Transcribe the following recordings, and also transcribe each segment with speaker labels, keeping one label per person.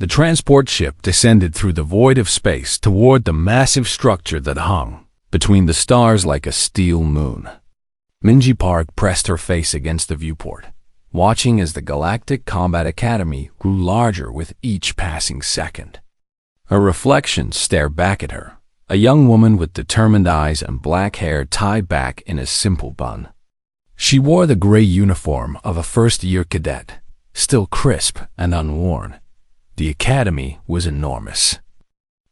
Speaker 1: The transport ship descended through the void of space toward the massive structure that hung between the stars like a steel moon. Minji Park pressed her face against the viewport, watching as the Galactic Combat Academy grew larger with each passing second. Her reflection stared back at her, a young woman with determined eyes and black hair tied back in a simple bun. She wore the gray uniform of a first-year cadet, still crisp and unworn. The academy was enormous.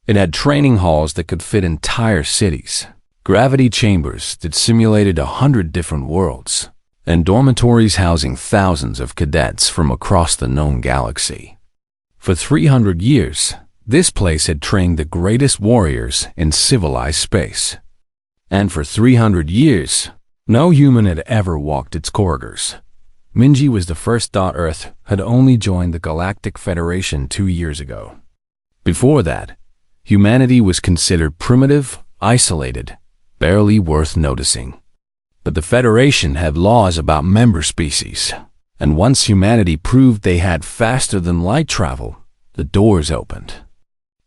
Speaker 1: It had training halls that could fit entire cities, gravity chambers that simulated 100 different worlds, and dormitories housing thousands of cadets from across the known galaxy. For 300 years, this place had trained the greatest warriors in civilized space. And for 300 years, no human had ever walked its corridors. Minji was the first. Earth had only joined the Galactic Federation 2 years ago. Before that, humanity was considered primitive, isolated, barely worth noticing. But the Federation had laws about member species, and once humanity proved they had faster-than-light travel, the doors opened.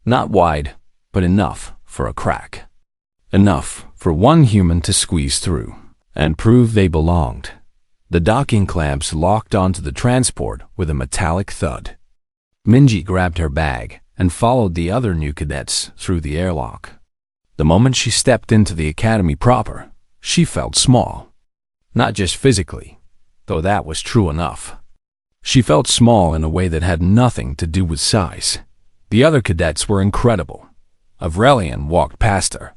Speaker 1: Not wide, but enough for a crack. Enough for one human to squeeze through and prove they belonged. The docking clamps locked onto the transport with a metallic thud. Minji grabbed her bag and followed the other new cadets through the airlock. The moment she stepped into the academy proper, she felt small. Not just physically, though that was true enough. She felt small in a way that had nothing to do with size. The other cadets were incredible. Avrelian walked past her,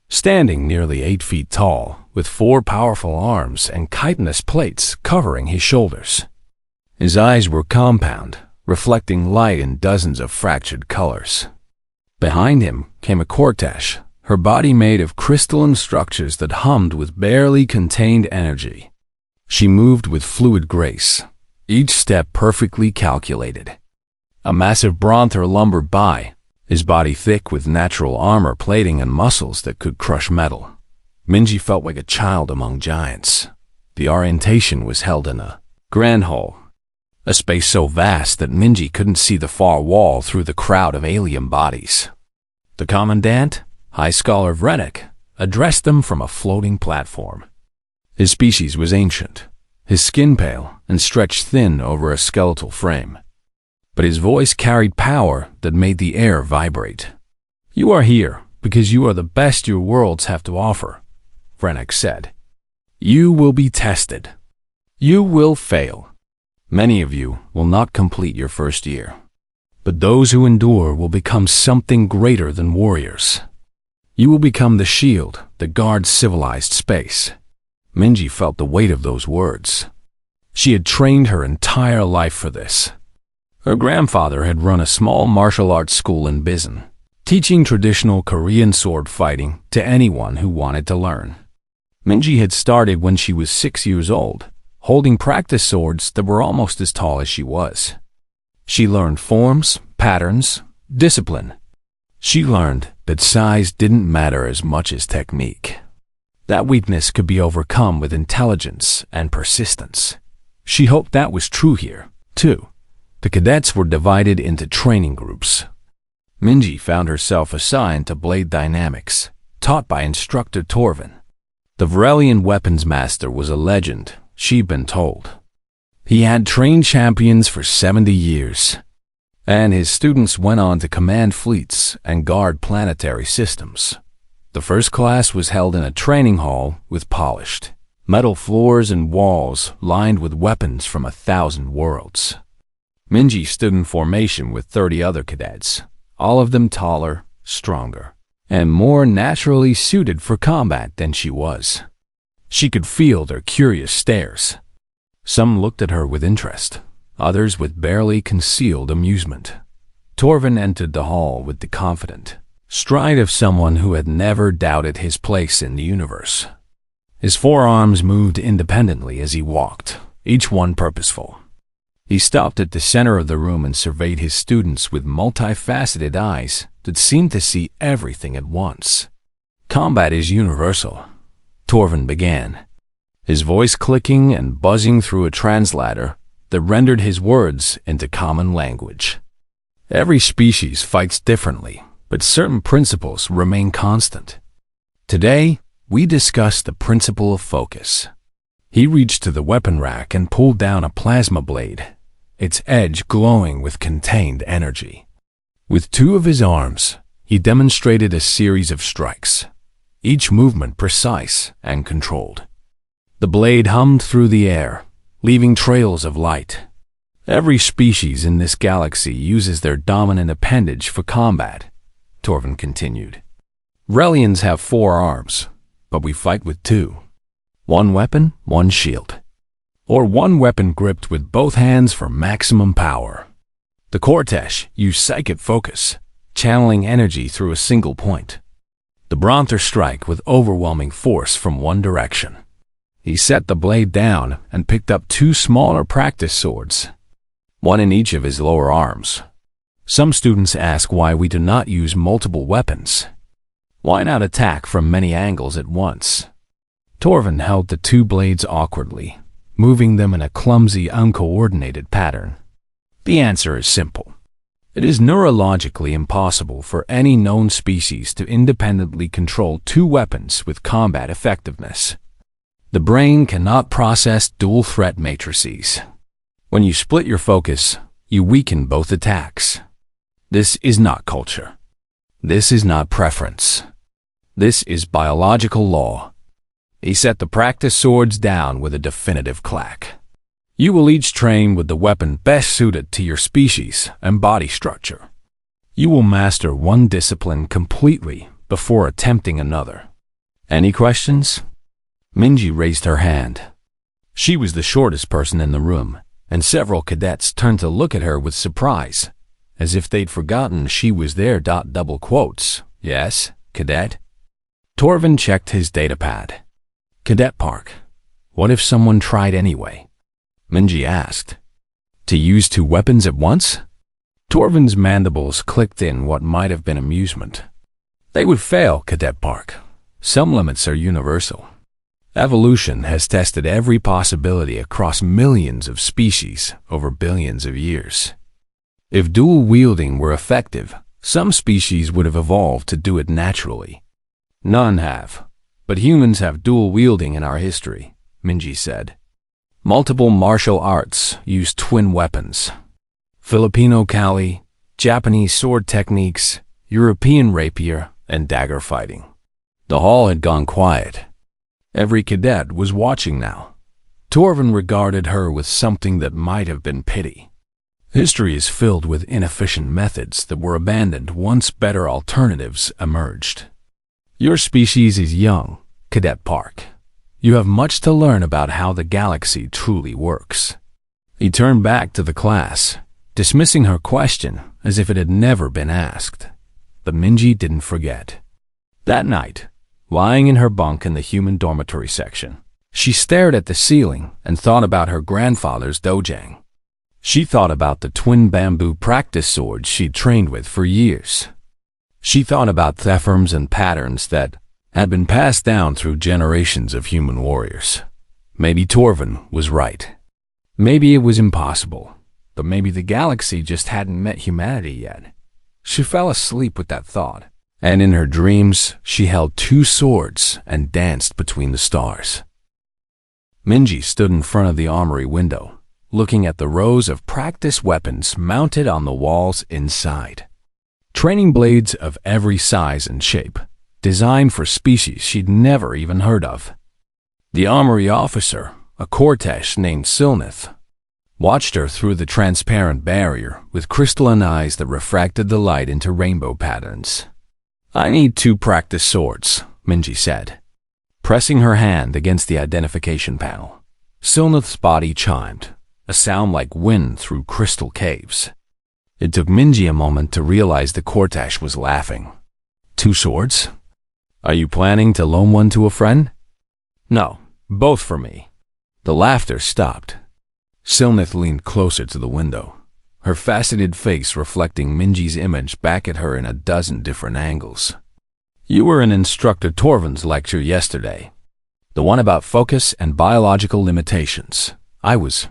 Speaker 1: standing nearly 8 feet tall, with 4 powerful arms and chitinous plates covering his shoulders. His eyes were compound, reflecting light in dozens of fractured colors. Behind him came a Cortesh, her body made of crystalline structures that hummed with barely contained energy. She moved with fluid grace, each step perfectly calculated. A massive Bronther lumbered by, his body thick with natural armor plating and muscles that could crush metal. Minji felt like a child among giants. The orientation was held in a grand hall, a space so vast that Minji couldn't see the far wall through the crowd of alien bodies. The Commandant, High Scholar Vrennik, addressed them from a floating platform. His species was ancient, his skin pale and stretched thin over a skeletal frame. But his voice carried power that made the air vibrate. "You are here because you are the best your worlds have to offer," Vrennik said. "You will be tested. You will fail. Many of you will not complete your first year. But those who endure will become something greater than warriors. You will become the shield that guards civilized space." Minji felt the weight of those words. She had trained her entire life for this. Her grandfather had run a small martial arts school in Bizen, teaching traditional Korean sword fighting to anyone who wanted to learn. Minji had started when she was 6 years old, holding practice swords that were almost as tall as she was. She learned forms, patterns, discipline. She learned that size didn't matter as much as technique. That weakness could be overcome with intelligence and persistence. She hoped that was true here, too. The cadets were divided into training groups. Minji found herself assigned to Blade Dynamics, taught by Instructor Torvin. The Varelian weapons master was a legend, she'd been told. He had trained champions for 70 years, and his students went on to command fleets and guard planetary systems. The first class was held in a training hall with polished metal floors and walls lined with weapons from 1,000 worlds. Minji stood in formation with 30 other cadets, all of them taller, stronger, and more naturally suited for combat than she was. She could feel their curious stares. Some looked at her with interest, others with barely concealed amusement. Torvin entered the hall with the confident stride of someone who had never doubted his place in the universe. His forearms moved independently as he walked, each one purposeful. He stopped at the center of the room and surveyed his students with multifaceted eyes that seemed to see everything at once. "Combat is universal," Torvin began, his voice clicking and buzzing through a translator that rendered his words into common language. Every species fights differently, but certain principles remain constant. Today, we discuss the principle of focus. He reached to the weapon rack and pulled down a plasma blade, its edge glowing with contained energy. With two of his arms, he demonstrated a series of strikes, each movement precise and controlled. The blade hummed through the air, leaving trails of light. Every species in this galaxy uses their dominant appendage for combat, Torvin continued. Relians have 4 arms, but we fight with 2. 1 weapon, 1 shield. Or 1 weapon gripped with both hands for maximum power. The Cortesh use psychic focus, channeling energy through a single point. The Bronther strike with overwhelming force from one direction. He set the blade down and picked up 2 smaller practice swords, 1 in each of his lower arms. Some students ask why we do not use multiple weapons. Why not attack from many angles at once? Torvin held the 2 blades awkwardly, moving them in a clumsy, uncoordinated pattern. The answer is simple. It is neurologically impossible for any known species to independently control 2 weapons with combat effectiveness. The brain cannot process dual threat matrices. When you split your focus, you weaken both attacks. This is not culture. This is not preference. This is biological law. He set the practice swords down with a definitive clack. You will each train with the weapon best suited to your species and body structure. You will master one discipline completely before attempting another. Any questions? Minji raised her hand. She was the shortest person in the room, and several cadets turned to look at her with surprise, as if they'd forgotten she was there. Double quotes. Yes, cadet? Torvin checked his datapad. Cadet Park, what if someone tried anyway? Minji asked. To use 2 weapons at once? Torvin's mandibles clicked in what might have been amusement. They would fail, Cadet Park. Some limits are universal. Evolution has tested every possibility across millions of species over billions of years. If dual wielding were effective, some species would have evolved to do it naturally. None have, but humans have dual wielding in our history, Minji said. Multiple martial arts use twin weapons. Filipino kali, Japanese sword techniques, European rapier, and dagger fighting. The hall had gone quiet. Every cadet was watching now. Torvin regarded her with something that might have been pity. History is filled with inefficient methods that were abandoned once better alternatives emerged. Your species is young, Cadet Park. You have much to learn about how the galaxy truly works. He turned back to the class, dismissing her question as if it had never been asked. But Minji didn't forget. That night, lying in her bunk in the human dormitory section, she stared at the ceiling and thought about her grandfather's dojang. She thought about the twin bamboo practice swords she'd trained with for years. She thought about theorms and patterns that had been passed down through generations of human warriors. Maybe Torvin was right. Maybe it was impossible, but maybe the galaxy just hadn't met humanity yet. She fell asleep with that thought, and in her dreams, she held 2 swords and danced between the stars. Minji stood in front of the armory window, looking at the rows of practice weapons mounted on the walls inside. Training blades of every size and shape, designed for species she'd never even heard of. The armory officer, a Cortesh named Silnith, watched her through the transparent barrier with crystalline eyes that refracted the light into rainbow patterns. I need 2 practice swords, Minji said, pressing her hand against the identification panel. Silnith's body chimed, a sound like wind through crystal caves. It took Minji a moment to realize the Cortesh was laughing. 2 swords? Are you planning to loan one to a friend? No, both for me. The laughter stopped. Silnith leaned closer to the window, her faceted face reflecting Minji's image back at her in a dozen different angles. You were in Instructor Torvin's lecture yesterday, the one about focus and biological limitations. I was.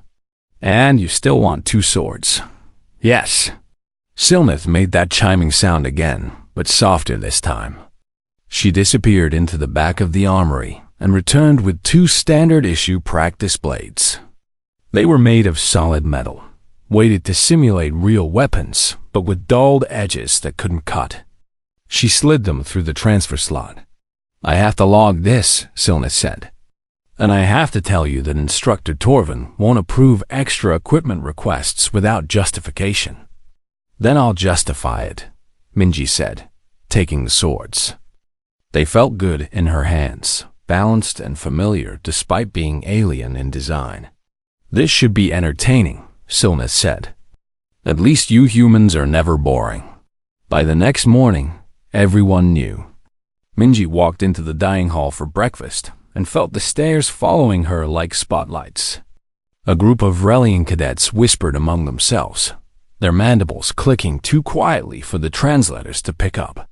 Speaker 1: And you still want 2 swords. Yes. Silnith made that chiming sound again, but softer this time. She disappeared into the back of the armory and returned with 2 standard-issue practice blades. They were made of solid metal, weighted to simulate real weapons, but with dulled edges that couldn't cut. She slid them through the transfer slot. "I have to log this," Silnith said. "And I have to tell you that Instructor Torvin won't approve extra equipment requests without justification." "Then I'll justify it," Minji said, taking the swords. They felt good in her hands, balanced and familiar despite being alien in design. "This should be entertaining," Silnith said. "At least you humans are never boring." By the next morning, everyone knew. Minji walked into the dining hall for breakfast and felt the stairs following her like spotlights. A group of Relian cadets whispered among themselves, their mandibles clicking too quietly for the translators to pick up.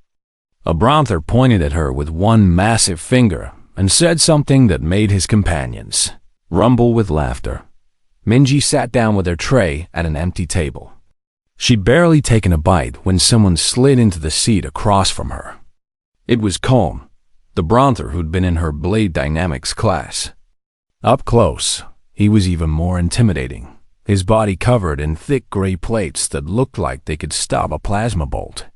Speaker 1: A Bronther pointed at her with one massive finger and said something that made his companions rumble with laughter. Minji sat down with her tray at an empty table. She'd barely taken a bite when someone slid into the seat across from her. It was Colm, the Bronther who'd been in her Blade Dynamics class. Up close, he was even more intimidating, his body covered in thick gray plates that looked like they could stop a plasma bolt.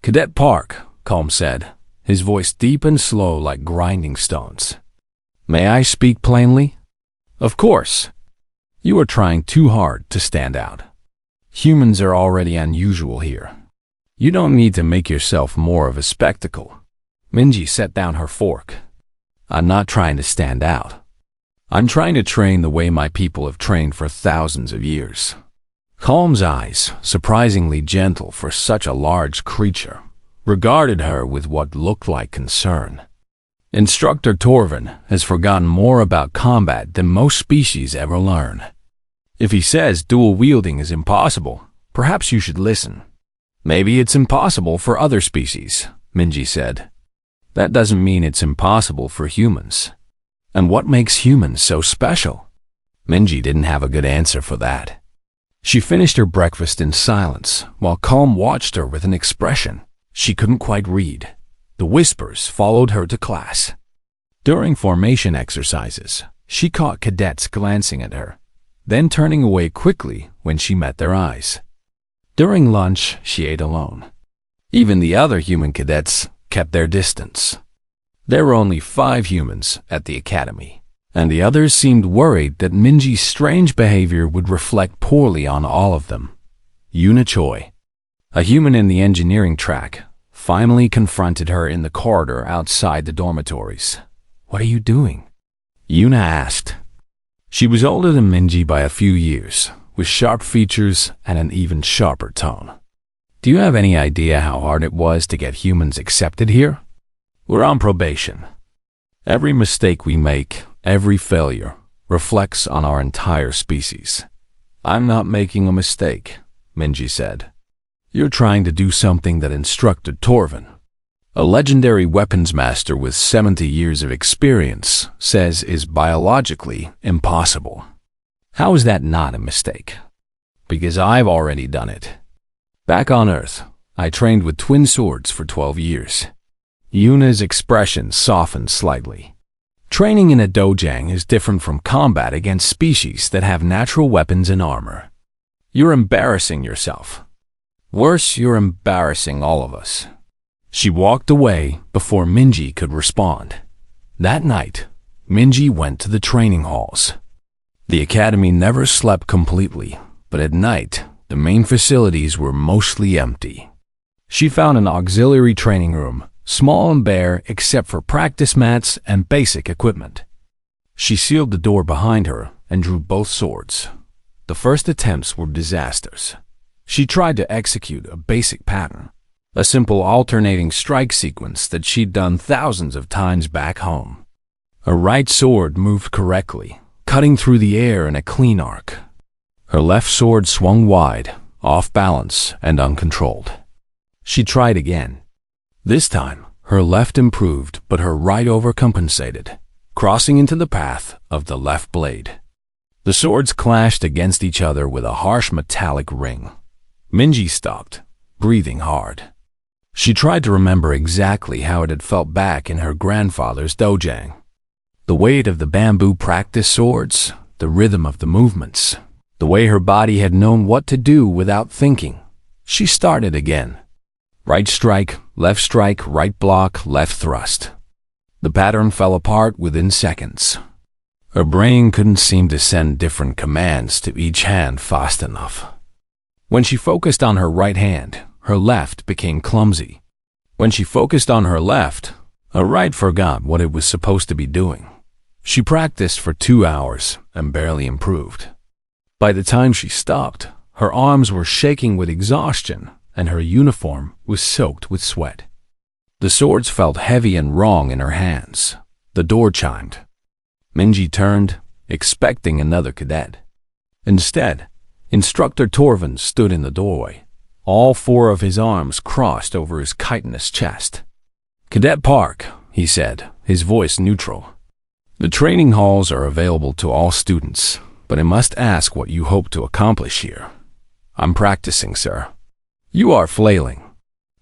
Speaker 1: "Cadet Park," Colm said, his voice deep and slow like grinding stones. "May I speak plainly?" "Of course. You are trying too hard to stand out. Humans are already unusual here. You don't need to make yourself more of a spectacle." Minji set down her fork. "I'm not trying to stand out. I'm trying to train the way my people have trained for thousands of years." Colm's eyes, surprisingly gentle for such a large creature, regarded her with what looked like concern. "Instructor Torvin has forgotten more about combat than most species ever learn. If he says dual wielding is impossible, perhaps you should listen." "Maybe it's impossible for other species," Minji said. "That doesn't mean it's impossible for humans. And what makes humans so special?" Minji didn't have a good answer for that. She finished her breakfast in silence, while Colm watched her with an expression she couldn't quite read. The whispers followed her to class. During formation exercises, she caught cadets glancing at her, then turning away quickly when she met their eyes. During lunch, she ate alone. Even the other human cadets kept their distance. There were only 5 humans at the academy, and the others seemed worried that Minji's strange behavior would reflect poorly on all of them. Yuna Choi, a human in the engineering track, finally confronted her in the corridor outside the dormitories. "What are you doing?" Yuna asked. She was older than Minji by a few years, with sharp features and an even sharper tone. "Do you have any idea how hard it was to get humans accepted here? We're on probation. Every mistake we make, every failure, reflects on our entire species." "I'm not making a mistake," Minji said. "You're trying to do something that Instructor Torvin, a legendary weapons master with 70 years of experience, says is biologically impossible." "How is that not a mistake?" "Because I've already done it. Back on Earth, I trained with twin swords for 12 years. Yuna's expression softened slightly. "Training in a dojang is different from combat against species that have natural weapons and armor. You're embarrassing yourself. Worse, you're embarrassing all of us." She walked away before Minji could respond. That night, Minji went to the training halls. The academy never slept completely, but at night, the main facilities were mostly empty. She found an auxiliary training room, small and bare except for practice mats and basic equipment. She sealed the door behind her and drew both swords. The first attempts were disasters. She tried to execute a basic pattern, a simple alternating strike sequence that she'd done thousands of times back home. Her right sword moved correctly, cutting through the air in a clean arc. Her left sword swung wide, off balance and uncontrolled. She tried again. This time, her left improved, but her right overcompensated, crossing into the path of the left blade. The swords clashed against each other with a harsh metallic ring. Minji stopped, breathing hard. She tried to remember exactly how it had felt back in her grandfather's dojang. The weight of the bamboo practice swords, the rhythm of the movements, the way her body had known what to do without thinking. She started again. Right strike, right block, left thrust. The pattern fell apart within seconds. Her brain couldn't seem to send different commands to each hand fast enough. When she focused on her right hand, her left became clumsy. When she focused on her left, her right forgot what it was supposed to be doing. She practiced for 2 hours and barely improved. By the time she stopped, her arms were shaking with exhaustion and her uniform was soaked with sweat. The swords felt heavy and wrong in her hands. The door chimed. Minji turned, expecting another cadet. Instead, Instructor Torvin stood in the doorway. All 4 of his arms crossed over his chitinous chest. "Cadet Park," he said, his voice neutral. "The training halls are available to all students, but I must ask what you hope to accomplish here." "I'm practicing, sir." "You are flailing.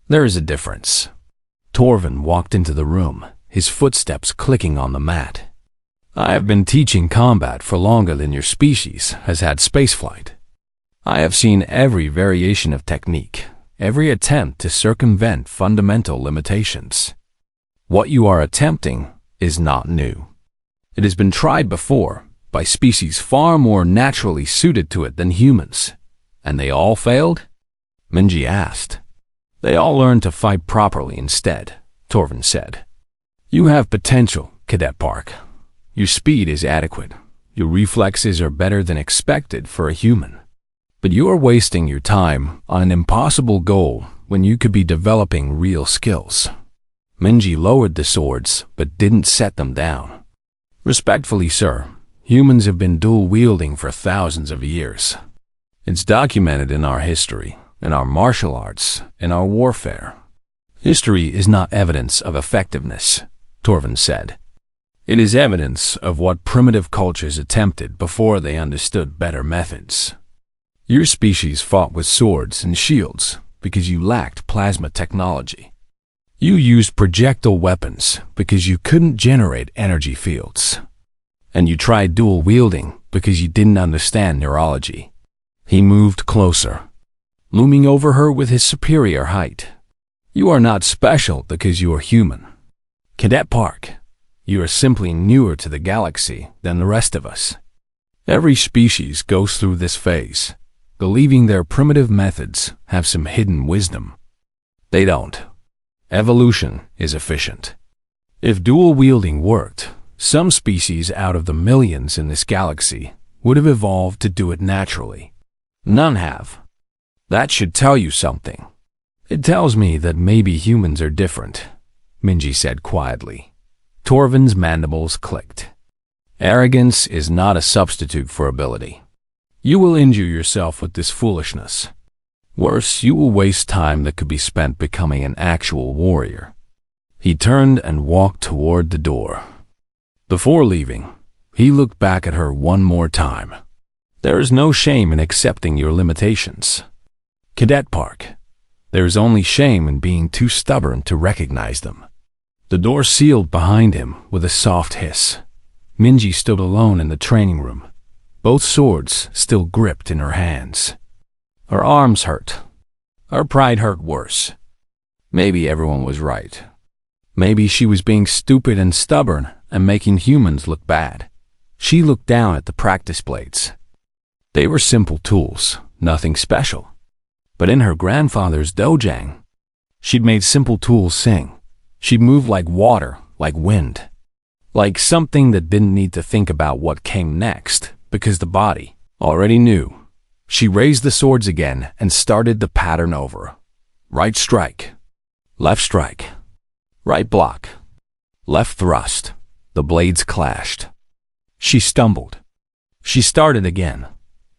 Speaker 1: There is a difference." Torvin walked into the room, his footsteps clicking on the mat. "I have been teaching combat for longer than your species has had spaceflight. I have seen every variation of technique, every attempt to circumvent fundamental limitations. What you are attempting is not new. It has been tried before by species far more naturally suited to it than humans. And they all failed?" Minji asked. "They all learned to fight properly instead," Torvin said. "You have potential, Cadet Park. Your speed is adequate. Your reflexes are better than expected for a human. But you are wasting your time on an impossible goal when you could be developing real skills." Minji lowered the swords but didn't set them down. "Respectfully, sir, humans have been dual-wielding for thousands of years. It's documented in our history, in our martial arts, in our warfare. History is not evidence of effectiveness," Torvin said. "It is evidence of what primitive cultures attempted before they understood better methods. Your species fought with swords and shields because you lacked plasma technology. You used projectile weapons because you couldn't generate energy fields. And you tried dual-wielding because you didn't understand neurology." He moved closer, looming over her with his superior height. "You are not special because you are human. Cadet Park, you are simply newer to the galaxy than the rest of us. Every species goes through this phase, believing their primitive methods have some hidden wisdom. They don't. Evolution is efficient. If dual-wielding worked, some species out of the millions in this galaxy would have evolved to do it naturally. None have. That should tell you something." "It tells me that maybe humans are different," Minji said quietly. Torvin's mandibles clicked. "Arrogance is not a substitute for ability. You will injure yourself with this foolishness. Worse, you will waste time that could be spent becoming an actual warrior." He turned and walked toward the door. Before leaving, he looked back at her one more time. "There is no shame in accepting your limitations, Cadet Park. There is only shame in being too stubborn to recognize them." The door sealed behind him with a soft hiss. Minji stood alone in the training room, both swords still gripped in her hands. Her arms hurt. Her pride hurt worse. Maybe everyone was right. Maybe she was being stupid and stubborn and making humans look bad. She looked down at the practice blades. They were simple tools, nothing special. But in her grandfather's dojang, she'd made simple tools sing. She'd move like water, like wind. Like something that didn't need to think about what came next, because the body already knew. She raised the swords again and started the pattern over. Right strike, right block, left thrust. The blades clashed. She stumbled. She started again.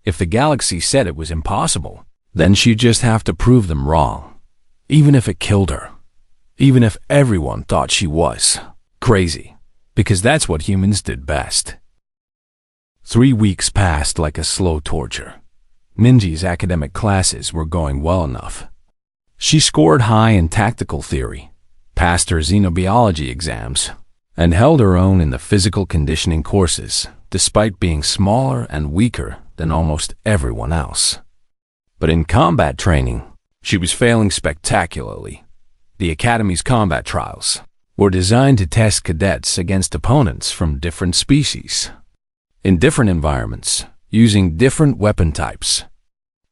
Speaker 1: If the galaxy said it was impossible, then she'd just have to prove them wrong. Even if it killed her. Even if everyone thought she was crazy. Because that's what humans did best. 3 weeks passed like a slow torture. Minji's academic classes were going well enough. She scored high in tactical theory, passed her xenobiology exams, and held her own in the physical conditioning courses, despite being smaller and weaker than almost everyone else. But in combat training, she was failing spectacularly. The Academy's combat trials were designed to test cadets against opponents from different species, in different environments, using different weapon types.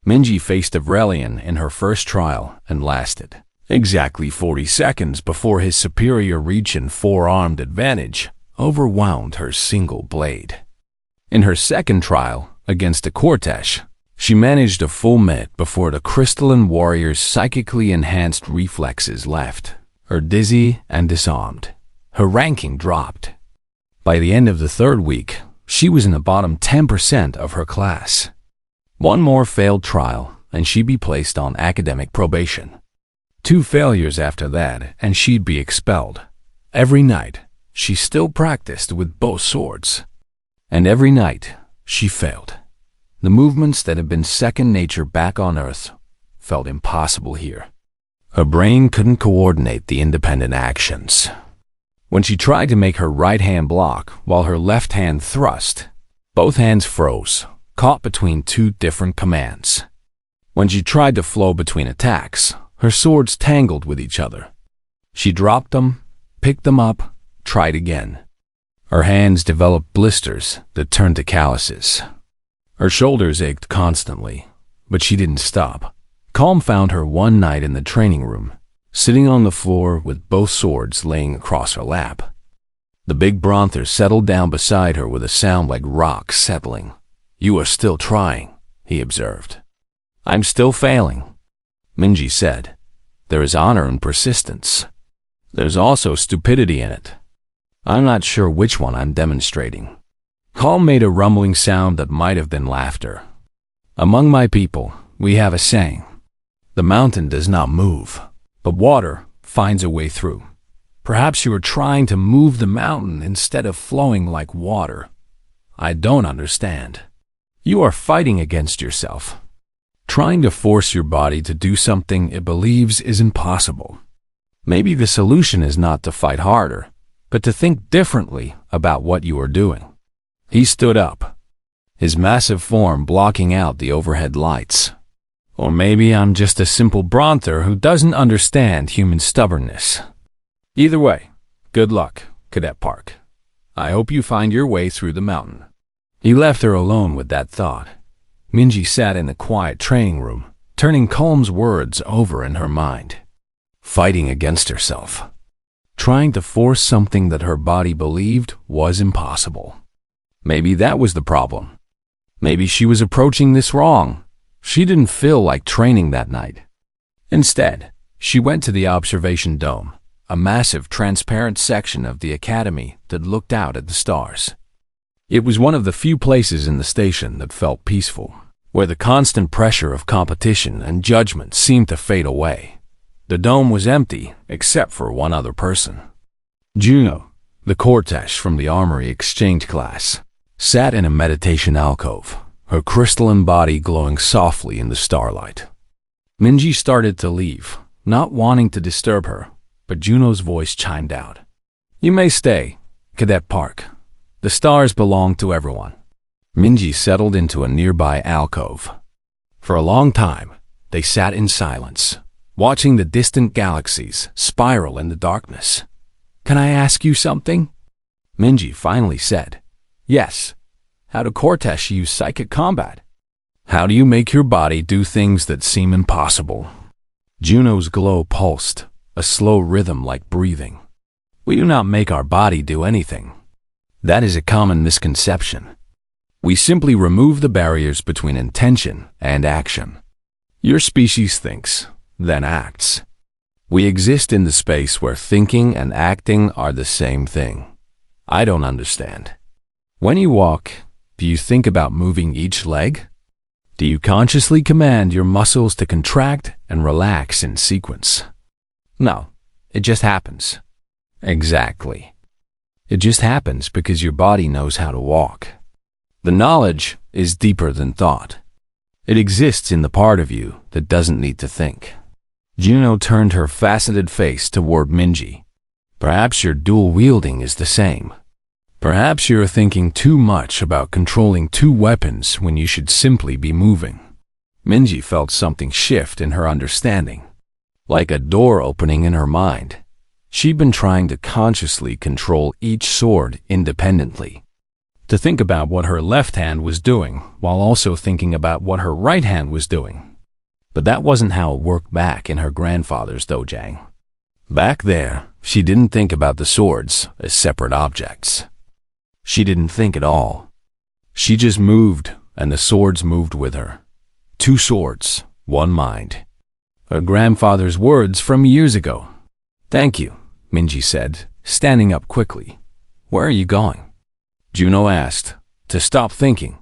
Speaker 1: Minji faced Avrelian in her first trial and lasted exactly 40 seconds before his superior reach and four-armed advantage overwhelmed her single blade. In her second trial against a Cortesh, she managed a full minute before the crystalline warrior's psychically enhanced reflexes left her dizzy and disarmed. Her ranking dropped. By the end of the third week, she was in the bottom 10% of her class. One more failed trial, and she'd be placed on academic probation. 2 failures after that, and she'd be expelled. Every night, she still practiced with both swords. And every night, she failed. The movements that had been second nature back on Earth felt impossible here. Her brain couldn't coordinate the independent actions. When she tried to make her right hand block while her left hand thrust, both hands froze, caught between 2 different commands. When she tried to flow between attacks, her swords tangled with each other. She dropped them, picked them up, tried again. Her hands developed blisters that turned to calluses. Her shoulders ached constantly, but she didn't stop. Calm found her one night in the training room, sitting on the floor with both swords laying across her lap. The big Bronther settled down beside her with a sound like rocks settling. "You are still trying," he observed. "I'm still failing," Minji said. "There is honor in persistence. There's also stupidity in it. I'm not sure which one I'm demonstrating." Calm made a rumbling sound that might have been laughter. "Among my people, we have a saying. The mountain does not move, but water finds a way through. Perhaps you are trying to move the mountain instead of flowing like water. I don't understand. You are fighting against yourself, trying to force your body to do something it believes is impossible. Maybe the solution is not to fight harder, but to think differently about what you are doing." He stood up, his massive form blocking out the overhead lights. "Or maybe I'm just a simple Bronther who doesn't understand human stubbornness. Either way, good luck, Cadet Park. I hope you find your way through the mountain." He left her alone with that thought. Minji sat in the quiet training room, turning Calm's words over in her mind. Fighting against herself. Trying to force something that her body believed was impossible. Maybe that was the problem. Maybe she was approaching this wrong. She didn't feel like training that night. Instead, she went to the observation dome, a massive transparent section of the Academy that looked out at the stars. It was one of the few places in the station that felt peaceful, where the constant pressure of competition and judgment seemed to fade away. The dome was empty except for one other person. Juno, the Cortesh from the Armory Exchange class, sat in a meditation alcove, her crystalline body glowing softly in the starlight. Minji started to leave, not wanting to disturb her, but Juno's voice chimed out. "You may stay, Cadet Park. The stars belong to everyone." Minji settled into a nearby alcove. For a long time, they sat in silence, watching the distant galaxies spiral in the darkness. "Can I ask you something?" Minji finally said. "Yes. How do Cortesh use psychic combat? How do you make your body do things that seem impossible?" Juno's glow pulsed, a slow rhythm like breathing. "We do not make our body do anything. That is a common misconception. We simply remove the barriers between intention and action. Your species thinks, then acts. We exist in the space where thinking and acting are the same thing. I don't understand. When you walk, do you think about moving each leg? Do you consciously command your muscles to contract and relax in sequence? No, it just happens." "Exactly. It just happens because your body knows how to walk. The knowledge is deeper than thought. It exists in the part of you that doesn't need to think." Juno turned her faceted face toward Minji. Perhaps your dual-wielding is the same. Perhaps you're thinking too much about controlling two weapons when you should simply be moving. Minji felt something shift in her understanding, like a door opening in her mind. She'd been trying to consciously control each sword independently, to think about what her left hand was doing while also thinking about what her right hand was doing. But that wasn't how it worked back in her grandfather's dojang. Back there, she didn't think about the swords as separate objects. She didn't think at all. She just moved, and the swords moved with her. Two swords, one mind. Her grandfather's words from years ago. "Thank you," Minji said, standing up quickly. "Where are you going?" Juno asked, to stop thinking.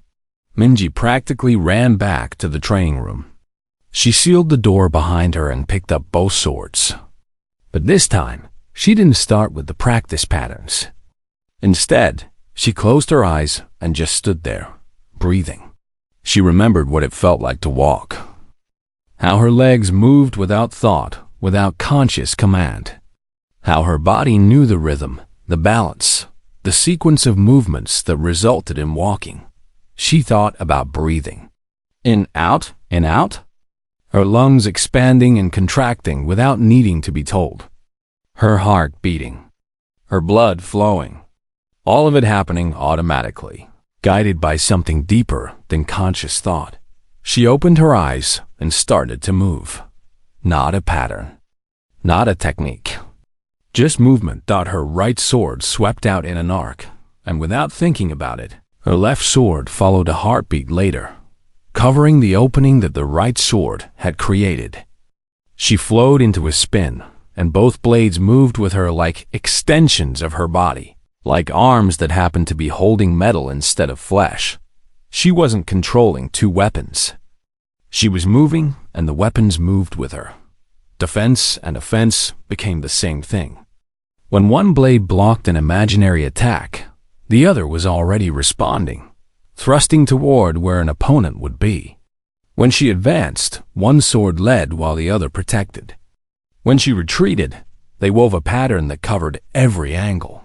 Speaker 1: Minji practically ran back to the training room. She sealed the door behind her and picked up both swords. But this time, she didn't start with the practice patterns. Instead, she closed her eyes and just stood there, breathing. She remembered what it felt like to walk. How her legs moved without thought, without conscious command. How her body knew the rhythm, the balance, the sequence of movements that resulted in walking. She thought about breathing. In, out, in, out. Her lungs expanding and contracting without needing to be told. Her heart beating. Her blood flowing. All of it happening automatically, guided by something deeper than conscious thought. She opened her eyes and started to move. Not a pattern. Not a technique. Just movement. Her right sword swept out in an arc, and without thinking about it, her left sword followed a heartbeat later, covering the opening that the right sword had created. She flowed into a spin, and both blades moved with her like extensions of her body. Like arms that happened to be holding metal instead of flesh. She wasn't controlling two weapons. She was moving, and the weapons moved with her. Defense and offense became the same thing. When one blade blocked an imaginary attack, the other was already responding, thrusting toward where an opponent would be. When she advanced, one sword led while the other protected. When she retreated, they wove a pattern that covered every angle.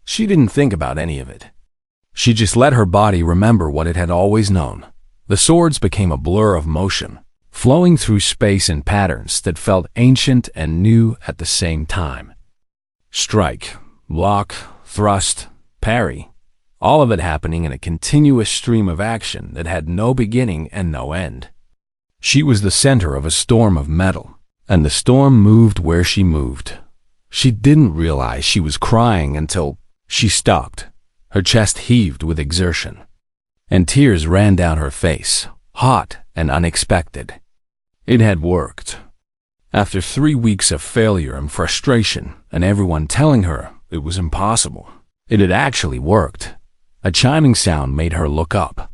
Speaker 1: She didn't think about any of it. She just let her body remember what it had always known. The swords became a blur of motion, flowing through space in patterns that felt ancient and new at the same time. Strike, block, thrust, parry, all of it happening in a continuous stream of action that had no beginning and no end. She was the center of a storm of metal, and the storm moved where she moved. She didn't realize she was crying until she stopped. Her chest heaved with exertion, and tears ran down her face, hot and unexpected. It had worked. After 3 weeks of failure and frustration, and everyone telling her it was impossible, it had actually worked. A chiming sound made her look up.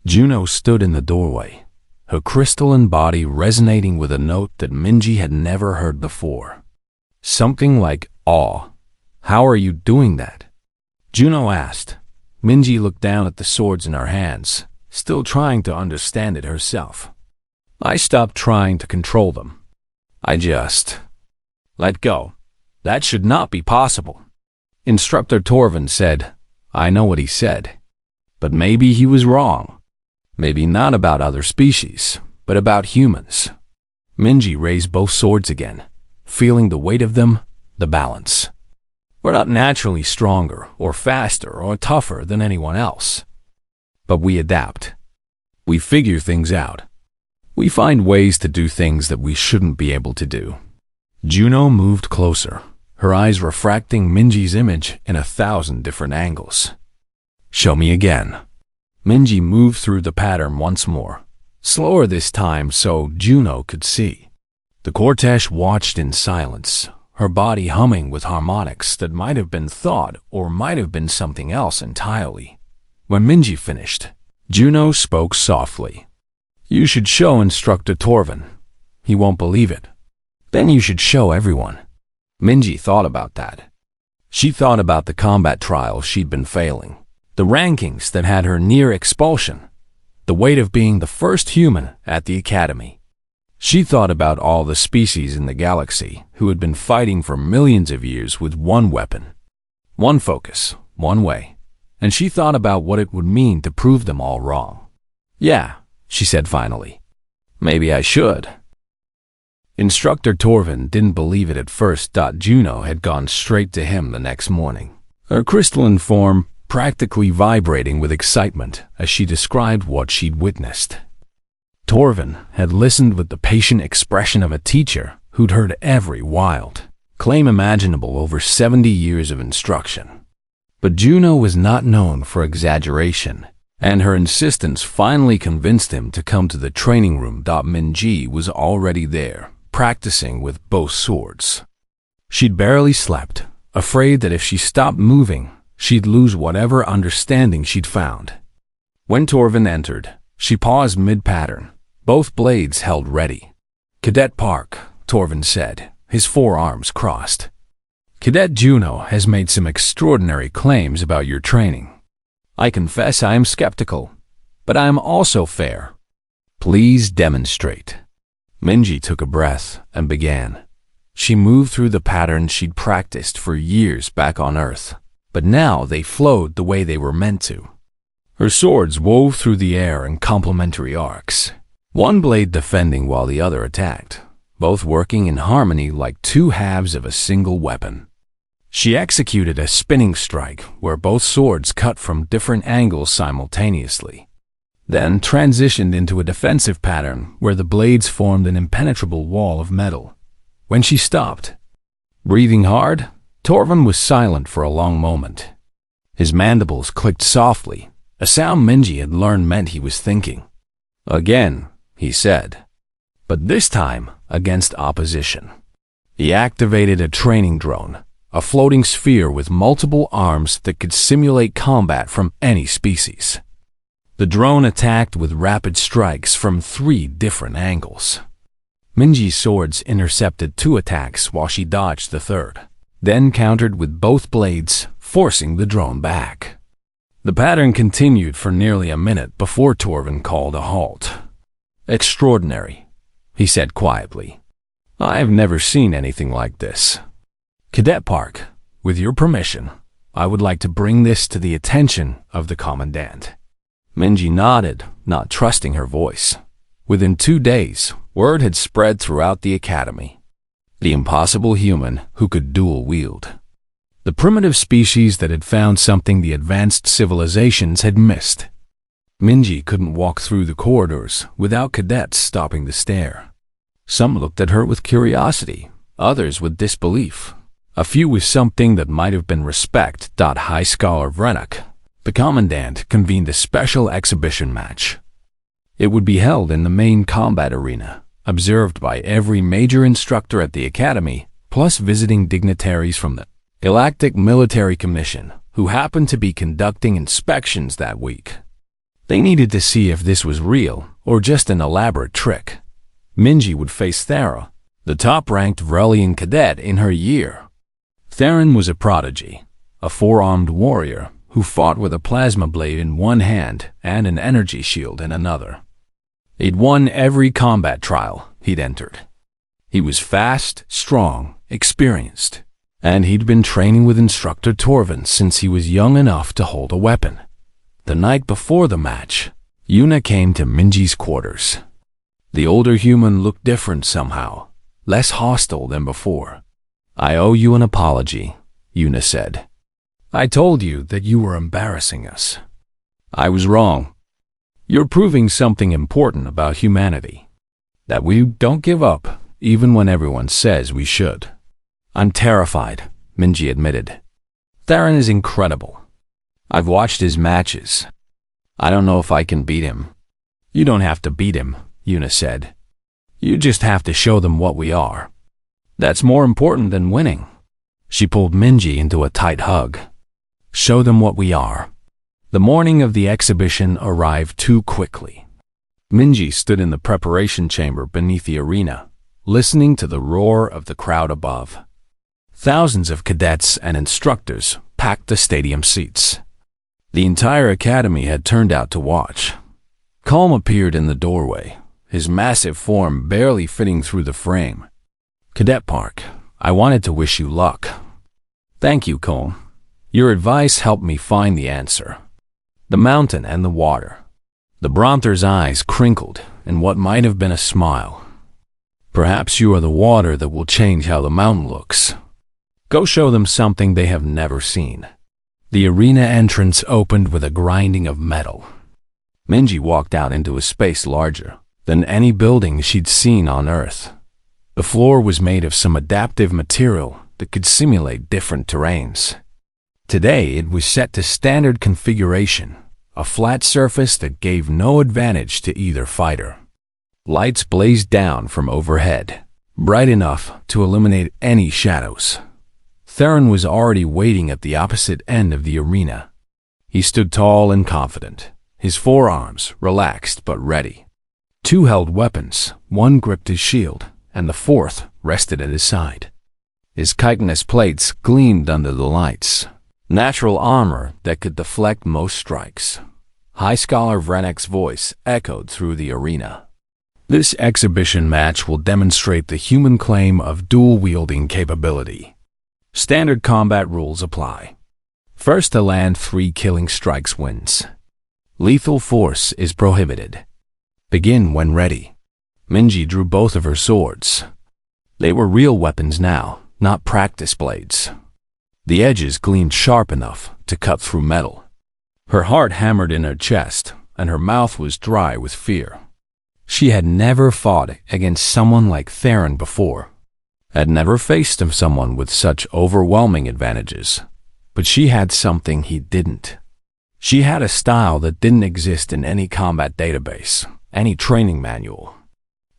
Speaker 1: Juno stood in the doorway, her crystalline body resonating with a note that Minji had never heard before. Something like awe. "How are you doing that?" Juno asked. Minji looked down at the swords in her hands, still trying to understand it herself. "I stopped trying to control them. I just let go. That should not be possible." Instructor Torvin said, "I know what he said. But maybe he was wrong. Maybe not about other species, but about humans." Minji raised both swords again, feeling the weight of them, the balance. We're not naturally stronger or faster or tougher than anyone else. But we adapt. We figure things out. We find ways to do things that we shouldn't be able to do. Juno moved closer, her eyes refracting Minji's image in 1,000 different angles. "Show me again." Minji moved through the pattern once more, slower this time so Juno could see. The cortege watched in silence, her body humming with harmonics that might have been thought or might have been something else entirely. When Minji finished, Juno spoke softly. "You should show Instructor Torvin. He won't believe it. Then you should show everyone." Minji thought about that. She thought about the combat trials she'd been failing, the rankings that had her near expulsion, the weight of being the first human at the academy. She thought about all the species in the galaxy who had been fighting for millions of years with one weapon, one focus, one way, and she thought about what it would mean to prove them all wrong. "Yeah," she said finally. "Maybe I should." Instructor Torvin didn't believe it at first. Juno had gone straight to him the next morning, her crystalline form practically vibrating with excitement as she described what she'd witnessed. Torvin had listened with the patient expression of a teacher who'd heard every wild claim imaginable over 70 years of instruction. But Juno was not known for exaggeration, and her insistence finally convinced him to come to the training room. Minji was already there, practicing with both swords. She'd barely slept, afraid that if she stopped moving, she'd lose whatever understanding she'd found. When Torvin entered, she paused mid-pattern, both blades held ready. "Cadet Park," Torvin said, his forearms crossed. "Cadet Juno has made some extraordinary claims about your training. I confess I am skeptical, but I am also fair. Please demonstrate." Minji took a breath and began. She moved through the patterns she'd practiced for years back on Earth, but now they flowed the way they were meant to. Her swords wove through the air in complementary arcs, one blade defending while the other attacked, both working in harmony like two halves of a single weapon. She executed a spinning strike where both swords cut from different angles simultaneously, then transitioned into a defensive pattern where the blades formed an impenetrable wall of metal. When she stopped, breathing hard, Torvin was silent for a long moment. His mandibles clicked softly, a sound Minji had learned meant he was thinking. "Again," he said, but this time against opposition. He activated a training drone, a floating sphere with multiple arms that could simulate combat from any species. The drone attacked with rapid strikes from 3 different angles. Minji's swords intercepted 2 attacks while she dodged the third, then countered with both blades, forcing the drone back. The pattern continued for nearly a minute before Torvin called a halt. "Extraordinary," he said quietly. "I've never seen anything like this. Cadet Park, with your permission, I would like to bring this to the attention of the Commandant." Minji nodded, not trusting her voice. Within 2 days, word had spread throughout the academy. The impossible human who could dual-wield. The primitive species that had found something the advanced civilizations had missed. Minji couldn't walk through the corridors without cadets stopping to stare. Some looked at her with curiosity, others with disbelief, a few with something that might have been respect. High Scholar Vrenuk, the Commandant, convened a special exhibition match. It would be held in the main combat arena, observed by every major instructor at the academy, plus visiting dignitaries from the Galactic Military Commission, who happened to be conducting inspections that week. They needed to see if this was real or just an elaborate trick. Minji would face Thera, the top-ranked Vrelian cadet in her year. Theron was a prodigy, a 4-armed warrior who fought with a plasma blade in one hand and an energy shield in another. He'd won every combat trial he'd entered. He was fast, strong, experienced, and he'd been training with Instructor Torvin since he was young enough to hold a weapon. The night before the match, Yuna came to Minji's quarters. The older human looked different somehow, less hostile than before. "I owe you an apology," Yuna said. "I told you that you were embarrassing us. I was wrong. You're proving something important about humanity, that we don't give up even when everyone says we should." "I'm terrified," Minji admitted. "Theron is incredible. I've watched his matches. I don't know if I can beat him." "You don't have to beat him," Yuna said. "You just have to show them what we are. That's more important than winning." She pulled Minji into a tight hug. "Show them what we are." The morning of the exhibition arrived too quickly. Minji stood in the preparation chamber beneath the arena, listening to the roar of the crowd above. Thousands of cadets and instructors packed the stadium seats. The entire academy had turned out to watch. Calm appeared in the doorway, his massive form barely fitting through the frame. "Cadet Park, I wanted to wish you luck." "Thank you, Cole. Your advice helped me find the answer." The mountain and the water. The Bronter's eyes crinkled in what might have been a smile. "Perhaps you are the water that will change how the mountain looks. Go show them something they have never seen." The arena entrance opened with a grinding of metal. Minji walked out into a space larger than any building she'd seen on Earth. The floor was made of some adaptive material that could simulate different terrains. Today it was set to standard configuration, a flat surface that gave no advantage to either fighter. Lights blazed down from overhead, bright enough to eliminate any shadows. Theron was already waiting at the opposite end of the arena. He stood tall and confident, his forearms relaxed but ready. Two held weapons, one gripped his shield, and the fourth rested at his side. His chitinous plates gleamed under the lights, natural armor that could deflect most strikes. High Scholar Vrenek's voice echoed through the arena. "This exhibition match will demonstrate the human claim of dual-wielding capability. Standard combat rules apply. First to land 3 killing strikes wins. Lethal force is prohibited. Begin when ready." Minji drew both of her swords. They were real weapons now, not practice blades. The edges gleamed sharp enough to cut through metal. Her heart hammered in her chest, and her mouth was dry with fear. She had never fought against someone like Theron before, had never faced someone with such overwhelming advantages. But she had something he didn't. She had a style that didn't exist in any combat database, any training manual.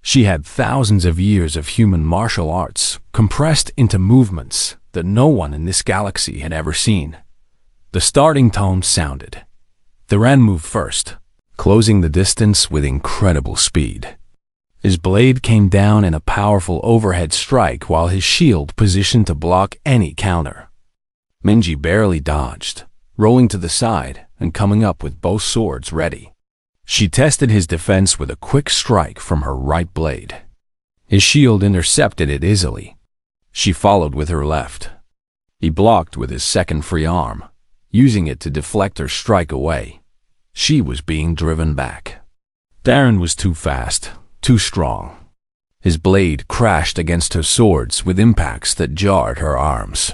Speaker 1: She had thousands of years of human martial arts compressed into movements that no one in this galaxy had ever seen. The starting tone sounded. Theron moved first, closing the distance with incredible speed. His blade came down in a powerful overhead strike while his shield positioned to block any counter. Minji barely dodged, rolling to the side and coming up with both swords ready. She tested his defense with a quick strike from her right blade. His shield intercepted it easily. She followed with her left. He blocked with his second free arm, using it to deflect her strike away. She was being driven back. Theron was too fast, too strong. His blade crashed against her swords with impacts that jarred her arms.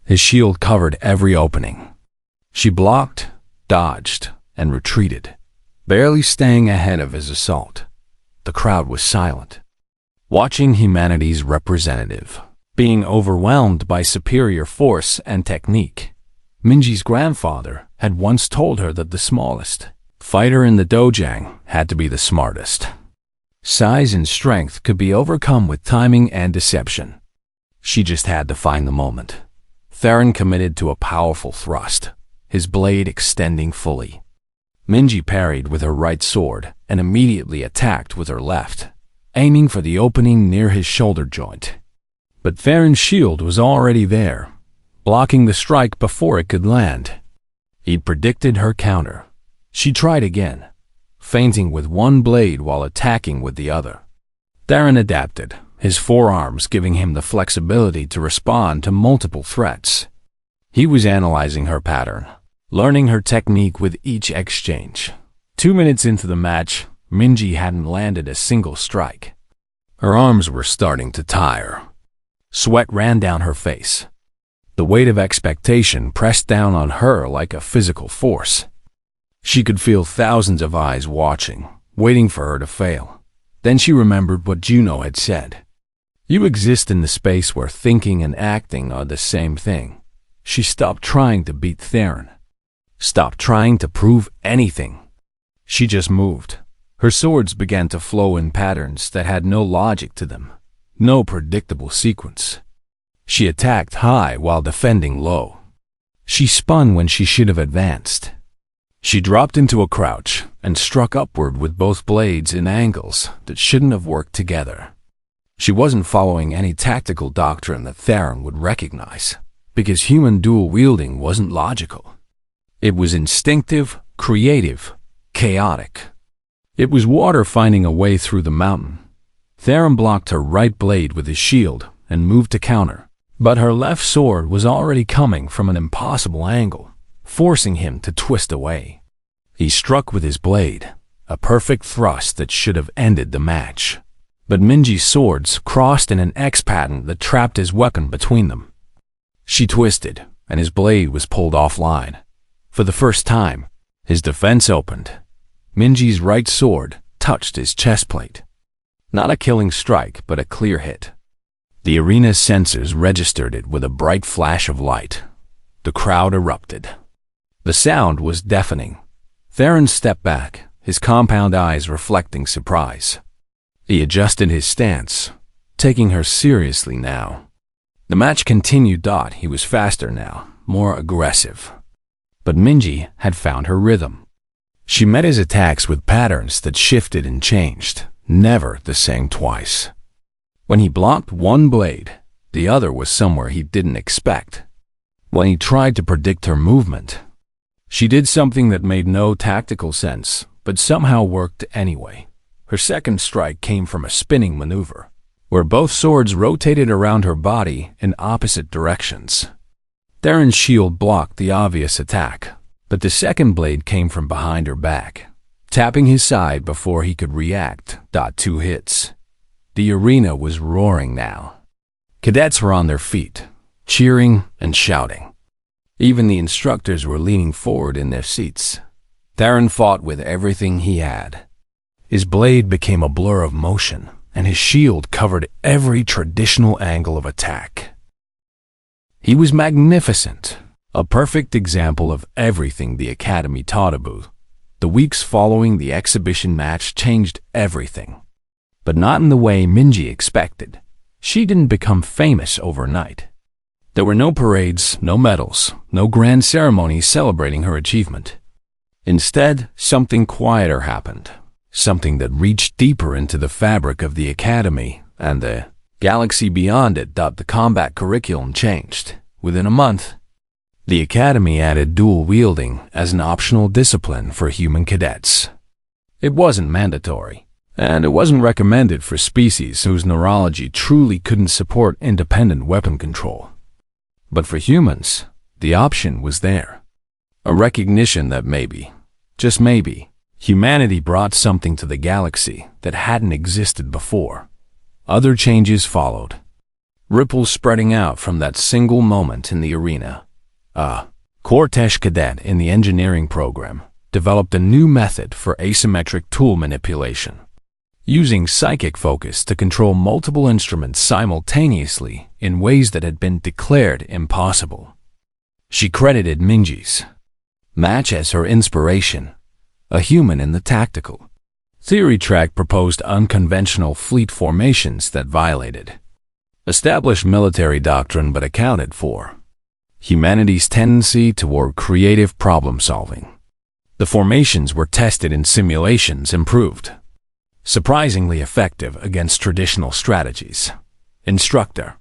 Speaker 1: His shield covered every opening. She blocked, dodged, and retreated, barely staying ahead of his assault. The crowd was silent, watching humanity's representative, being overwhelmed by superior force and technique. Minji's grandfather had once told her that the smallest fighter in the dojang had to be the smartest. Size and strength could be overcome with timing and deception. She just had to find the moment. Theron committed to a powerful thrust, his blade extending fully. Minji parried with her right sword and immediately attacked with her left, aiming for the opening near his shoulder joint. But Theron's shield was already there, blocking the strike before it could land. He'd predicted her counter. She tried again, feinting with one blade while attacking with the other. Theron adapted, his forearms giving him the flexibility to respond to multiple threats. He was analyzing her pattern, learning her technique with each exchange. 2 minutes into the match, Minji hadn't landed a single strike. Her arms were starting to tire. Sweat ran down her face. The weight of expectation pressed down on her like a physical force. She could feel thousands of eyes watching, waiting for her to fail. Then she remembered what Juno had said. You exist in the space where thinking and acting are the same thing. She stopped trying to beat Theron. Stopped trying to prove anything. She just moved. Her swords began to flow in patterns that had no logic to them, no predictable sequence. She attacked high while defending low. She spun when she should have advanced. She dropped into a crouch and struck upward with both blades in angles that shouldn't have worked together. She wasn't following any tactical doctrine that Theron would recognize, because human dual-wielding wasn't logical. It was instinctive, creative, chaotic. It was water finding a way through the mountain. Theron blocked her right blade with his shield and moved to counter, but her left sword was already coming from an impossible angle, forcing him to twist away. He struck with his blade, a perfect thrust that should have ended the match. But Minji's swords crossed in an X pattern that trapped his weapon between them. She twisted, and his blade was pulled offline. For the first time, his defense opened. Minji's right sword touched his chest plate. Not a killing strike, but a clear hit. The arena's sensors registered it with a bright flash of light. The crowd erupted. The sound was deafening. Theron stepped back, his compound eyes reflecting surprise. He adjusted his stance, taking her seriously now. The match continued. He was faster now, more aggressive. But Minji had found her rhythm. She met his attacks with patterns that shifted and changed, never the same twice. When he blocked one blade, the other was somewhere he didn't expect. When he tried to predict her movement, she did something that made no tactical sense, but somehow worked anyway. Her second strike came from a spinning maneuver, where both swords rotated around her body in opposite directions. Theron's shield blocked the obvious attack, but the second blade came from behind her back, tapping his side before he could react. 2 hits. The arena was roaring now. Cadets were on their feet, cheering and shouting. Even the instructors were leaning forward in their seats. Theron fought with everything he had. His blade became a blur of motion, and his shield covered every traditional angle of attack. He was magnificent, a perfect example of everything the Academy taught about. The weeks following the exhibition match changed everything. But not in the way Minji expected. She didn't become famous overnight. There were no parades, no medals, no grand ceremonies celebrating her achievement. Instead, something quieter happened, something that reached deeper into the fabric of the Academy and the galaxy beyond it. The combat curriculum changed. Within a month, the Academy added dual-wielding as an optional discipline for human cadets. It wasn't mandatory, and it wasn't recommended for species whose neurology truly couldn't support independent weapon control. But for humans, the option was there. A recognition that maybe, just maybe, humanity brought something to the galaxy that hadn't existed before. Other changes followed, ripples spreading out from that single moment in the arena. A Cortesh cadet in the engineering program developed a new method for asymmetric tool manipulation, using psychic focus to control multiple instruments simultaneously in ways that had been declared impossible. She credited Minji's match as her inspiration, a human in the tactical theory track proposed unconventional fleet formations that violated established military doctrine but accounted for humanity's tendency toward creative problem-solving. The formations were tested in simulations and proved surprisingly effective against traditional strategies. Instructor.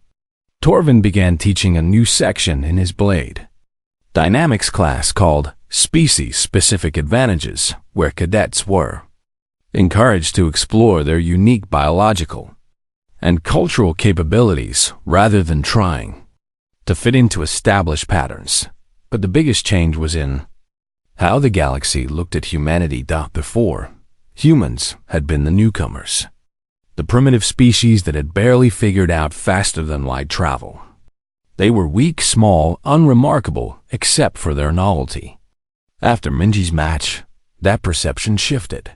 Speaker 1: Torvin began teaching a new section in his Blade Dynamics class called Species-Specific Advantages, where cadets were encouraged to explore their unique biological and cultural capabilities rather than trying to fit into established patterns. But the biggest change was in how the galaxy looked at humanity. Before, humans had been the newcomers, the primitive species that had barely figured out faster-than-light travel. They were weak, small, unremarkable, except for their novelty. After Minji's match, that perception shifted.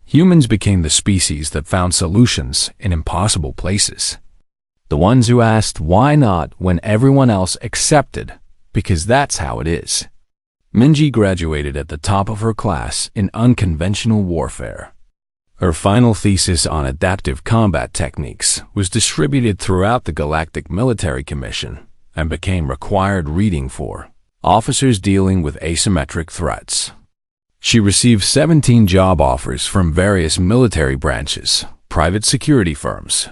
Speaker 1: Humans became the species that found solutions in impossible places. The ones who asked why not when everyone else accepted, because that's how it is. Minji graduated at the top of her class in unconventional warfare. Her final thesis on adaptive combat techniques was distributed throughout the Galactic Military Commission and became required reading for officers dealing with asymmetric threats. She received 17 job offers from various military branches, private security firms,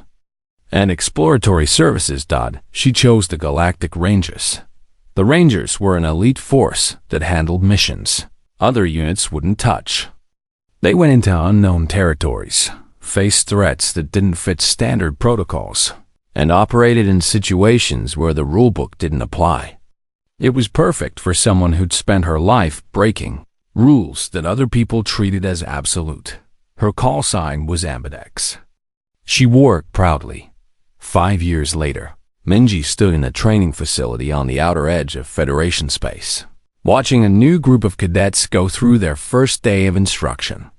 Speaker 1: and exploratory services. She chose the Galactic Rangers. The Rangers were an elite force that handled missions other units wouldn't touch. They went into unknown territories, faced threats that didn't fit standard protocols, and operated in situations where the rulebook didn't apply. It was perfect for someone who'd spent her life breaking rules that other people treated as absolute. Her call sign was Ambidex. She wore it proudly. 5 years later, Minji stood in a training facility on the outer edge of Federation space, watching a new group of cadets go through their first day of instruction.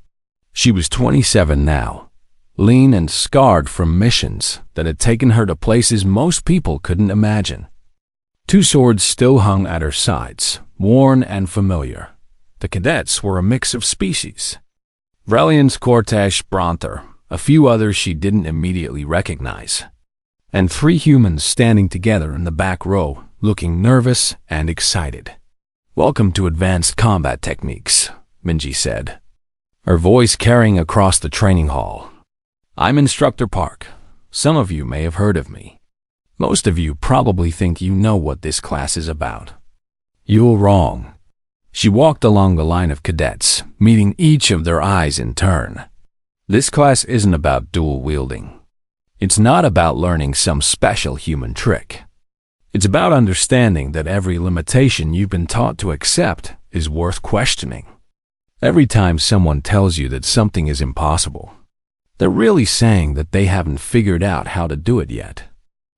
Speaker 1: She was 27 now, lean and scarred from missions that had taken her to places most people couldn't imagine. 2 swords still hung at her sides, worn and familiar. The cadets were a mix of species. Vrelian's Cortesh Bronther, a few others she didn't immediately recognize, and 3 humans standing together in the back row, looking nervous and excited. "Welcome to Advanced Combat Techniques," Minji said, her voice carrying across the training hall. "I'm Instructor Park. Some of you may have heard of me. Most of you probably think you know what this class is about. You're wrong." She walked along the line of cadets, meeting each of their eyes in turn. "This class isn't about dual wielding. It's not about learning some special human trick. It's about understanding that every limitation you've been taught to accept is worth questioning. Every time someone tells you that something is impossible, they're really saying that they haven't figured out how to do it yet."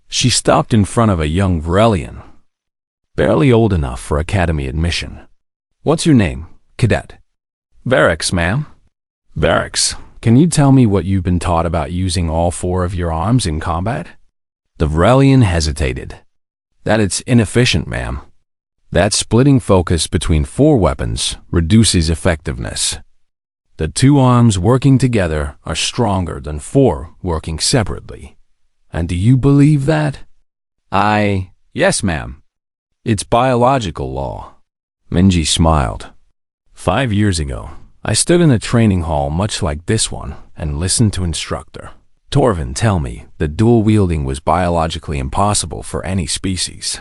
Speaker 1: She stopped in front of a young Vrelian, barely old enough for academy admission. "What's your name, cadet?" "Varix, ma'am." "Varix, can you tell me what you've been taught about using all 4 of your arms in combat?" The Vrelian hesitated. "That it's inefficient, ma'am. That splitting focus between 4 weapons reduces effectiveness. The 2 arms working together are stronger than 4 working separately. And do you believe that?" "Yes, ma'am. It's biological law." Minji smiled. 5 years ago, I stood in a training hall much like this one and listened to Instructor Torvin tell me that dual wielding was biologically impossible for any species.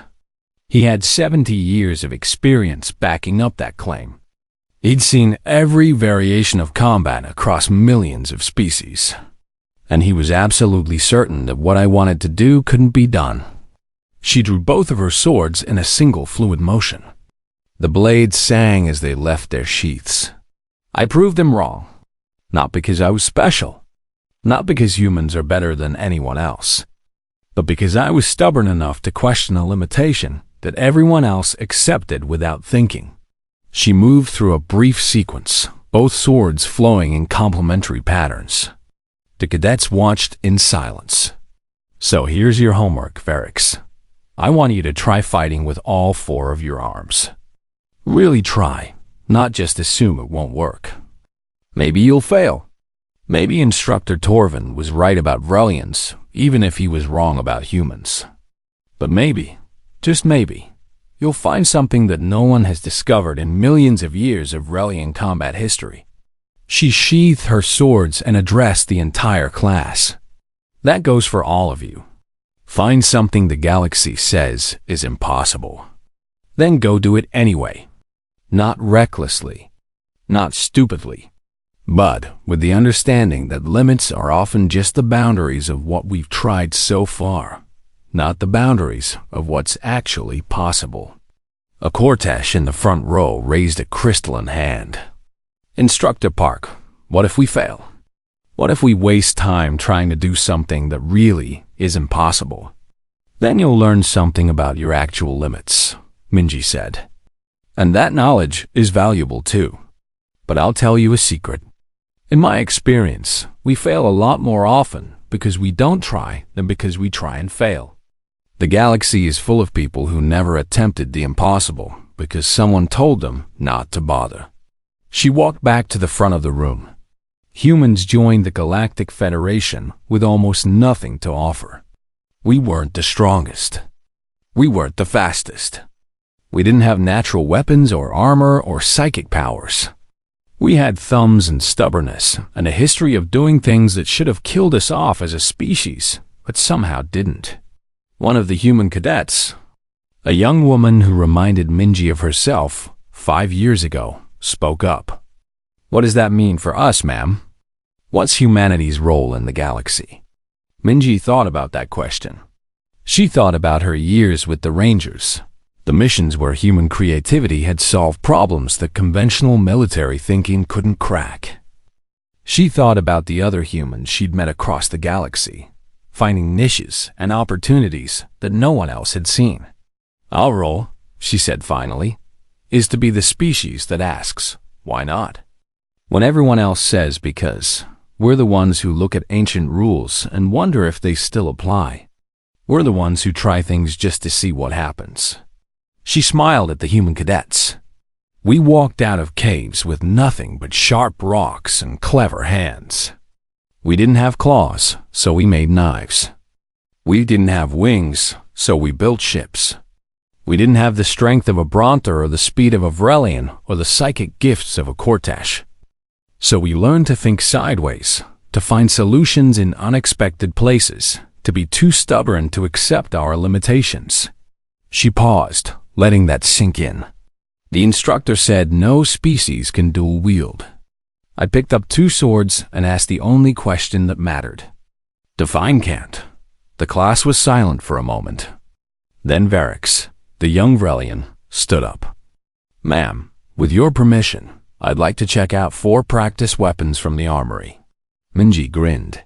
Speaker 1: He had 70 years of experience backing up that claim. He'd seen every variation of combat across millions of species, and he was absolutely certain that what I wanted to do couldn't be done. She drew both of her swords in a single fluid motion. The blades sang as they left their sheaths. I proved them wrong, not because I was special, not because humans are better than anyone else, but because I was stubborn enough to question a limitation that everyone else accepted without thinking. She moved through a brief sequence, both swords flowing in complementary patterns. The cadets watched in silence. "So here's your homework, Varix. I want you to try fighting with all 4 of your arms. Really try, not just assume it won't work. Maybe you'll fail. Maybe Instructor Torvin was right about Vrelians, even if he was wrong about humans. But maybe, just maybe, you'll find something that no one has discovered in millions of years of Vrelian combat history." She sheathed her swords and addressed the entire class. "That goes for all of you. Find something the galaxy says is impossible. Then go do it anyway. Not recklessly, not stupidly, but with the understanding that limits are often just the boundaries of what we've tried so far, not the boundaries of what's actually possible." A Cortesh in the front row raised a crystalline hand. "Instructor Park, what if we fail? What if we waste time trying to do something that really is impossible? Then you'll learn something about your actual limits," Minji said. "And that knowledge is valuable too. But I'll tell you a secret. In my experience, we fail a lot more often because we don't try than because we try and fail. The galaxy is full of people who never attempted the impossible because someone told them not to bother." She walked back to the front of the room. Humans joined the Galactic Federation with almost nothing to offer. We weren't the strongest. We weren't the fastest. We didn't have natural weapons or armor or psychic powers. We had thumbs and stubbornness and a history of doing things that should have killed us off as a species, but somehow didn't. One of the human cadets, a young woman who reminded Minji of herself 5 years ago, spoke up. What does that mean for us, ma'am? What's humanity's role in the galaxy? Minji thought about that question. She thought about her years with the Rangers, the missions where human creativity had solved problems that conventional military thinking couldn't crack. She thought about the other humans she'd met across the galaxy, finding niches and opportunities that no one else had seen. Our role, she said finally, is to be the species that asks, why not? When everyone else says because, we're the ones who look at ancient rules and wonder if they still apply. We're the ones who try things just to see what happens. She smiled at the human cadets. We walked out of caves with nothing but sharp rocks and clever hands. We didn't have claws, so we made knives. We didn't have wings, so we built ships. We didn't have the strength of a Bronter or the speed of a Vrelian or the psychic gifts of a Cortesh. So we learned to think sideways, to find solutions in unexpected places, to be too stubborn to accept our limitations. She paused, letting that sink in. The instructor said no species can dual wield. I picked up 2 swords and asked the only question that mattered. Define can't. The class was silent for a moment. Then Varix, the young Vrelian, stood up. Ma'am, with your permission, I'd like to check out 4 practice weapons from the armory. Minji grinned.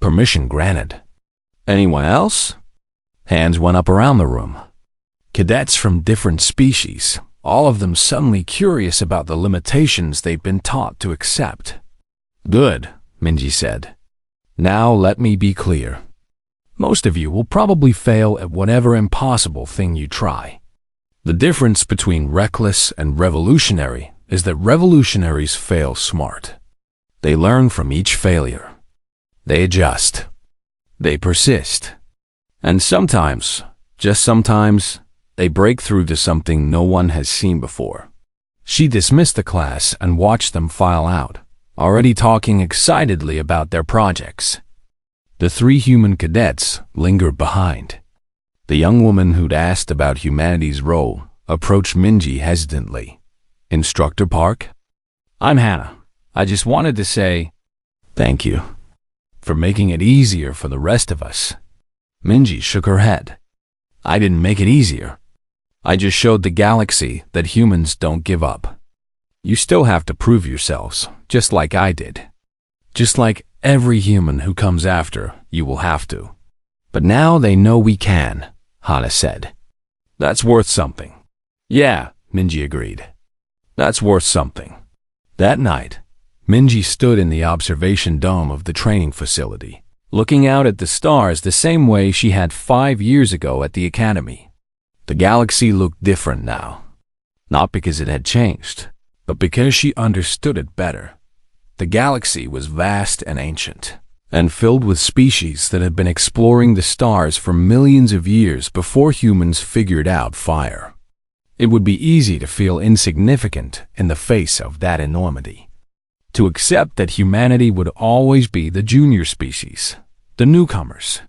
Speaker 1: Permission granted. Anyone else? Hands went up around the room. Cadets from different species, all of them suddenly curious about the limitations they'd been taught to accept. Good, Minji said. Now let me be clear. Most of you will probably fail at whatever impossible thing you try. The difference between reckless and revolutionary is that revolutionaries fail smart. They learn from each failure. They adjust. They persist. And sometimes, just sometimes, they break through to something no one has seen before. She dismissed the class and watched them file out, already talking excitedly about their projects. The 3 human cadets lingered behind. The young woman who'd asked about humanity's role approached Minji hesitantly. Instructor Park? I'm Hannah. I just wanted to say thank you for making it easier for the rest of us. Minji shook her head. I didn't make it easier. I just showed the galaxy that humans don't give up. You still have to prove yourselves, just like I did. Just like every human who comes after, you will have to. But now they know we can, Hannah said. That's worth something. Yeah, Minji agreed. That's worth something. That night, Minji stood in the observation dome of the training facility, looking out at the stars the same way she had 5 years ago at the academy. The galaxy looked different now. Not because it had changed, but because she understood it better. The galaxy was vast and ancient, and filled with species that had been exploring the stars for millions of years before humans figured out fire. It would be easy to feel insignificant in the face of that enormity. To accept that humanity would always be the junior species, the newcomers,